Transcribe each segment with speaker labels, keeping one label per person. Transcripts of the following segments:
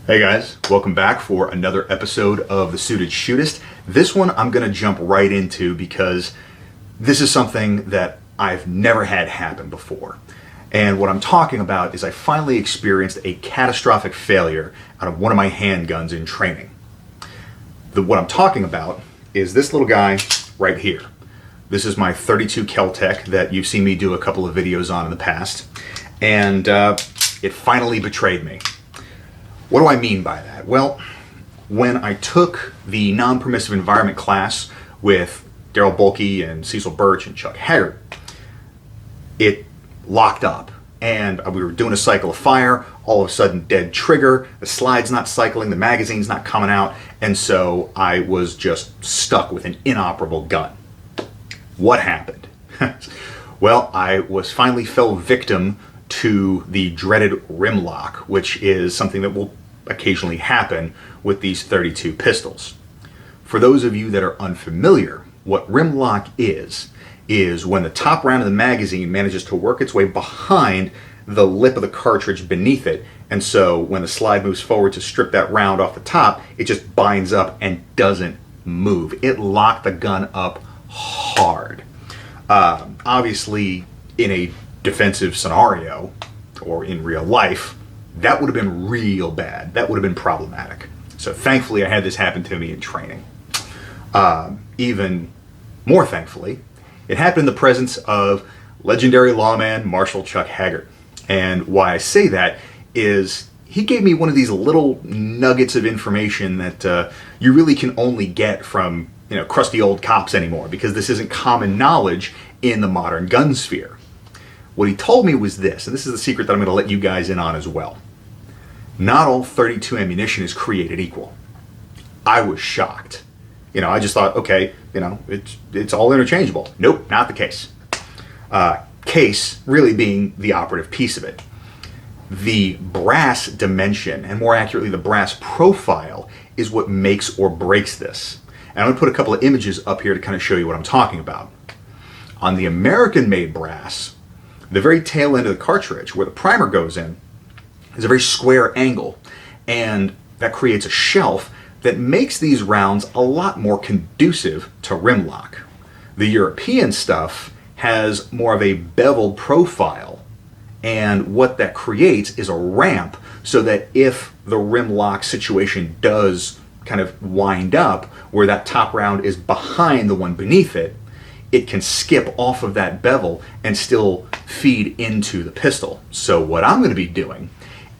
Speaker 1: Hey guys, welcome back for another episode of The Suited Shootist. This one I'm going to jump right into because this is something that I've never had happen before. And what I'm talking about is I finally experienced a catastrophic failure out of one of my handguns in training. What I'm talking about is this little guy right here. This is my .32 Kel-Tec that you've seen me do a couple of videos on in the past. And it finally betrayed me. What do I mean by that? Well, when I took the non-permissive environment class with Daryl Bulkey and Cecil Birch and Chuck Haggart, it locked up. And we were doing a cycle of fire, all of a sudden dead trigger, the slide's not cycling, the magazine's not coming out, and so I was just stuck with an inoperable gun. What happened? Well, I was finally fell victim to the dreaded rim lock, which is something that will occasionally happen with these .32 pistols. For those of you that are unfamiliar, what rim lock is when the top round of the magazine manages to work its way behind the lip of the cartridge beneath it, and so when the slide moves forward to strip that round off the top, it just binds up and doesn't move. It locked the gun up hard. Obviously, in a defensive scenario or in real life, that would have been real bad. That would have been problematic. So thankfully I had this happen to me in training. Even more thankfully, it happened in the presence of legendary lawman Marshal Chuck Haggart. And why I say that is he gave me one of these little nuggets of information that you really can only get from crusty old cops anymore, because this isn't common knowledge in the modern gun sphere. What he told me was this, and this is the secret that I'm going to let you guys in on as well. Not all .32 ammunition is created equal. I was shocked. I just thought, okay, it's all interchangeable. Nope, not the case. Case really being the operative piece of it. The brass dimension, and more accurately the brass profile, is what makes or breaks this. And I'm going to put a couple of images up here to kind of show you what I'm talking about. On the American-made brass, the very tail end of the cartridge, where the primer goes in, is a very square angle, and that creates a shelf that makes these rounds a lot more conducive to rim lock. The European stuff has more of a beveled profile, and what that creates is a ramp so that if the rim lock situation does kind of wind up where that top round is behind the one beneath it, it can skip off of that bevel and still feed into the pistol. So what I'm going to be doing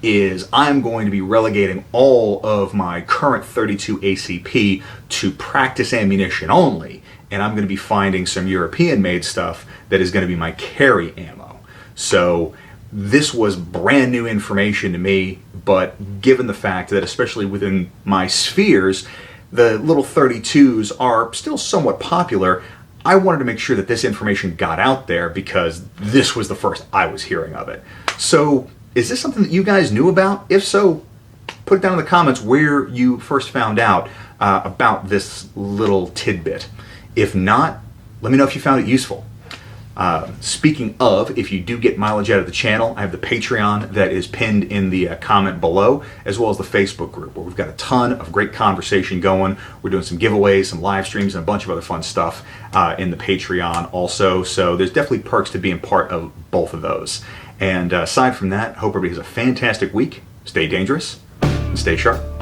Speaker 1: is I'm going to be relegating all of my current .32 ACP to practice ammunition only, and I'm going to be finding some European-made stuff that is going to be my carry ammo. So this was brand new information to me, but given the fact that especially within my spheres, the little .32s are still somewhat popular, I wanted to make sure that this information got out there because this was the first I was hearing of it. So is this something that you guys knew about? If so, put it down in the comments where you first found out about this little tidbit. If not, let me know if you found it useful. Speaking of, if you do get mileage out of the channel, I have the Patreon that is pinned in the comment below, as well as the Facebook group, where we've got a ton of great conversation going. We're doing some giveaways, some live streams, and a bunch of other fun stuff in the Patreon also. So there's definitely perks to being part of both of those. And aside from that, I hope everybody has a fantastic week. Stay dangerous and stay sharp.